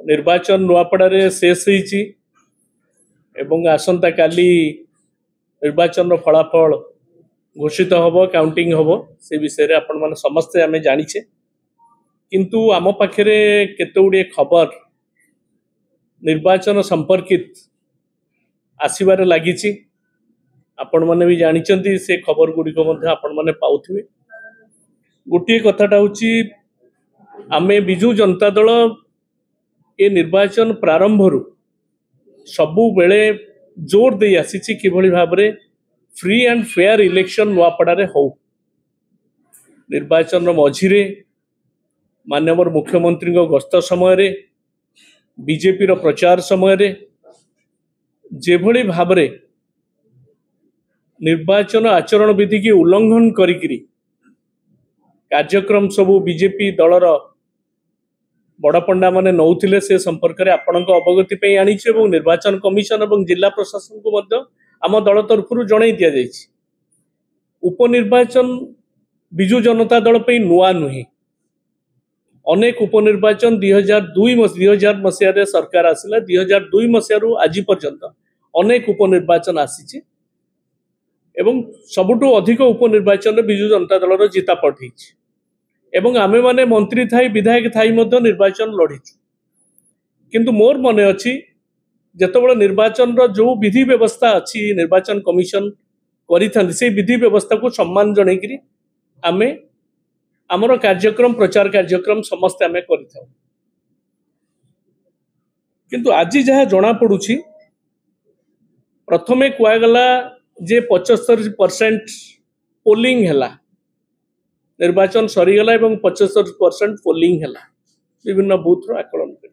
निर्वाचन नुआपड़ा शेष आसंता काली निर्वाचन फलाफल घोषित हम काउंटिंग हम से विषय आपण मैंने समस्ते आम जाचे किंतु आम पाखे केते खबर निर्वाचन संपर्कित आसबार लगी आपण मैंने भी जानते से खबर गुड़िक आपण मैंने पाउथिबे। गोटे कथाटा हूँ आम विजु जनता दल ए निर्वाचन प्रारंभ सबु बेले जोर दे आसी कि भाव में free and fair election Nuapada हो। निर्वाचन मझिरे माननीय मुख्यमंत्री गस्त समय बीजेपी रो प्रचार समय जेभली भाव में निर्वाचन आचरण विधि की उल्लंघन करी कार्यक्रम सबू बीजेपी दलर बड़ पंडा माने नौथिले से संपर्क में आपण अवगति पे आनी निर्वाचन कमिशन और जिला प्रशासन को आम दल तरफ जन दि जाए। उपनिर्वाचन विजु जनता दल पे नुआ नुहे अनेक उपनिर्वाचन 2000 मसीह सरकार आसिला 2002 मसीह आज पर्यंत अनेक उपनिर्वाचन आसी एवं सबुठु अधिक उपनिर्वाचन विजु जनता दल जिता पड़ एवं आमे माने मंत्री थाई विधायक थाई मध्य निर्वाचन लड़ीचु किंतु मोर मने अच्छी जेतबेले निर्वाचन रो जो विधि व्यवस्था अच्छी निर्वाचन कमिशन करिथांती से विधि व्यवस्था को सम्मान जणैकरी आमे आमर कार्यक्रम प्रचार कार्यक्रम समस्त आमे करिथाउ किंतु आज जहाँ जना पड़ुछि प्रथमे कुआगला जे 75% पोलिंग हैला निर्वाचन सरीगला एवं 75% पोलिंग हैला विभिन्न बूथ रो आकलन कर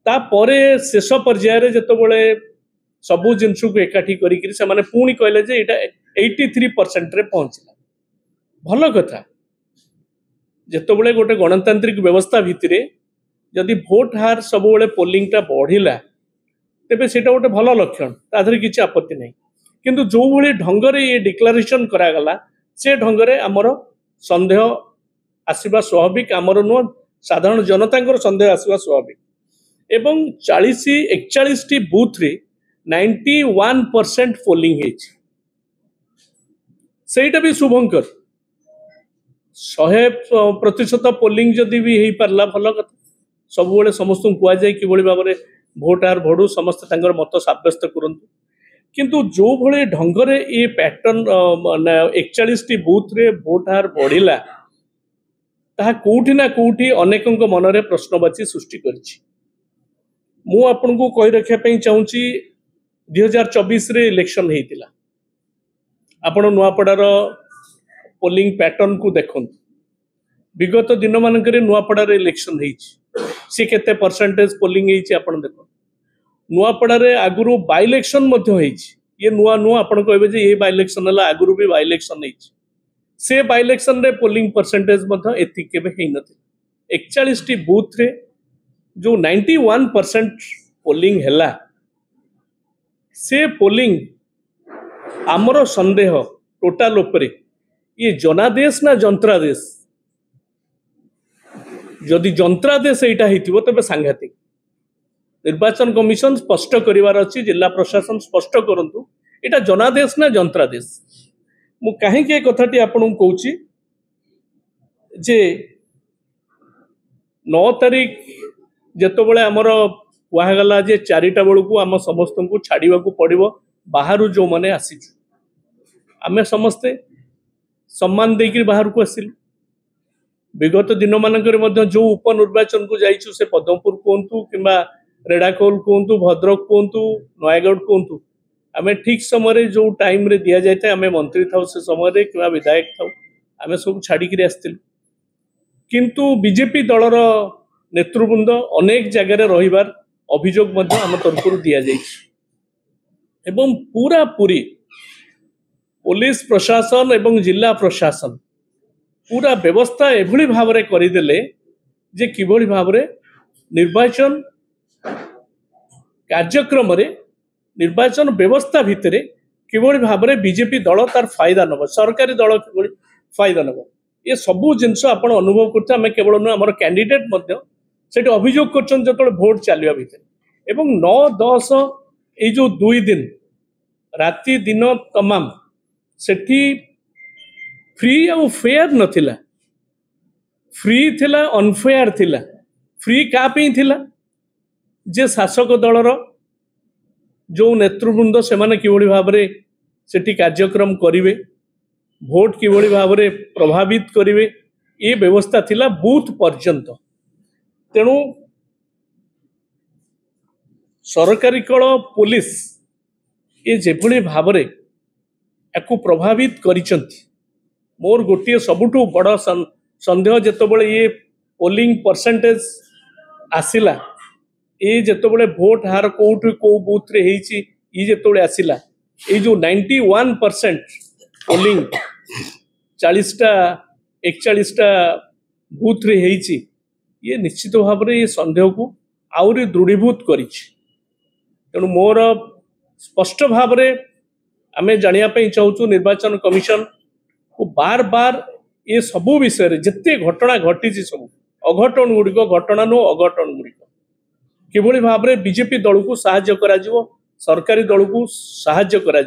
तापरे शेष पर्यायर जेतबेले सबु जिनस को एकाठी करिकरी से माने पुणी कहले जे एटा 83% रे पहुंचला भल कथा जेतबेले गोटे गणतांत्रिक व्यवस्था भितरे जदि भोट हार सब बेले पोलिंग टा बढ़िला तेबे सेटा गोटे भल लक्षण ताधरे किछि आपत्ति नहीं किंतु जो भली ढंगरे ये डिक्लेरेशन करागला से ढंगरे आमर संदेह आसवा स्वाभाविक आमर नुह साधारण जनता संदेह आसवा स्वाभाविक एवं 40-41 बूथ रे 91% पोलिंग सेटा भी शुभंकर 100% पोलिंग जदि भी हो पारला भल कथा सब बेले समस्त कह जाए कि भाव में भोट हार बढ़ू समस्त मत सब्यस्त करंतु किंतु जो भले ढंगरे ये पैटर्न 41 बूथ रे भोट हार बढ़िला ताहा कोठी ना कोठी अनेक मनरे प्रश्नवाची सृष्टि करिछि। मु आपनको कहि रखिया पई चाहूची 2024 रे इलेक्शन हेतिला आपण नुआपड़ार पोलिंग पैटर्न को देखंतु विगत दिन मानकरे नुआपड़ार इलेक्शन हेछि से केते परसेंटेज पोलिंग हेछि आपण देखो नुआपड़ारे आगुरु बाय इलेक्शन मध्य हेछि ये नुआ नुआ आपण कहबे जे ये बाय इलेक्शन हला आगुरु भी बाय इलेक्शन हेछि से बाय इलेक्शन रे पोलिंग परसेंटेज मध्य एति केबे हेइ नथि 41 बूथ रे जो 91% पोलिंग हैला से पोलिंग आमर संदेह टोटाल उपरे ये जनादेश ना जंत्रादेश जदि जंत्रादेश एटा हिथिबो तबे सांघातिक निर्वाचन कमिशन स्पष्ट करिवार अछि जिला प्रशासन स्पष्ट करंतु एटा जनादेश ना जंत्रादेश मु काहे के कथाटी आपन कहूची जे 9 तारीख जेतबेले हमर कहगला जे 4टा बेलू आम समस्त को छाड़ा पड़ो बाहर जो मैंने आसीचु आमे समस्ते सम्मान देकर बाहर को आसिलु विगत दिन मानक जो उपनिर्वाचन को जाइछु से पद्मपुर कहतु कि रेड़ाखोल कहतु भद्रक कहतु नयगढ़ कहतु आमे ठीक समय जो टाइम रे दिया जाए आमे मंत्री था से समय कि विधायक था आमे सब छाड़ी आसलु किंतु बीजेपी दलर नेतृवृंद अनेक जगह रहिबार अभियोग आम तरफ दि जाइछि एवं पूरा पूरी पुलिस प्रशासन एवं जिला प्रशासन पूरा व्यवस्था एभली भाव में करदेले जे किभली भाव में निर्वाचन कार्यक्रम रे निर्वाचन व्यवस्था भितर किभली भाव में बीजेपी दल तार फायदा नब सरकारी दल किभली फायदा नब ये सबू जिनस आप अनुभव करते केवल नुह आम कैंडिडेट सेठी अभियोग करछन जतले भोट चलिया भितर एवं 9-10 ए जो 2 दिन राति दिन तमाम सेठी फ्री और फेयर नथिला फ्री थिला अनफेयर थिला फ्री का पे थिला जे शासक दलर जो नेतृवृंद से माने किभଳି भाबरे सेठी कार्यक्रम करिवे भोट किभଳି भाबरे प्रभावित करिवे ये व्यवस्था थिला बूथ पर्यंत तेणु सरकारी कल पुलिस ये जेभଳି भाबरे याकू प्रभावित करिसंती मोर गोटे सबुठु बड़ संदेह जेतबळे ये पोलिंग परसेंटेज आसिला ये जेतबळे भोट हार कोउठी को बूथ रे हेची ये जेतबळे आसिला ये जो 91% पोलिंग 40टा 41टा बूथ रे हेची ये निश्चित भाव में ये संदेह को आउरी दृढ़ीभूत करिछि तेणु मोर स्पष्ट भाव में आमे जानिया पई चाहूछु निर्वाचन कमिशन को बार बार ये सबू विषय जिते घटना घटी सब अघटन गुड़िक घटना नु अघटन गुड़िक किभଳି भाव में बीजेपी दल को साहाय्य करा सरकारी दल को साहाय्य करा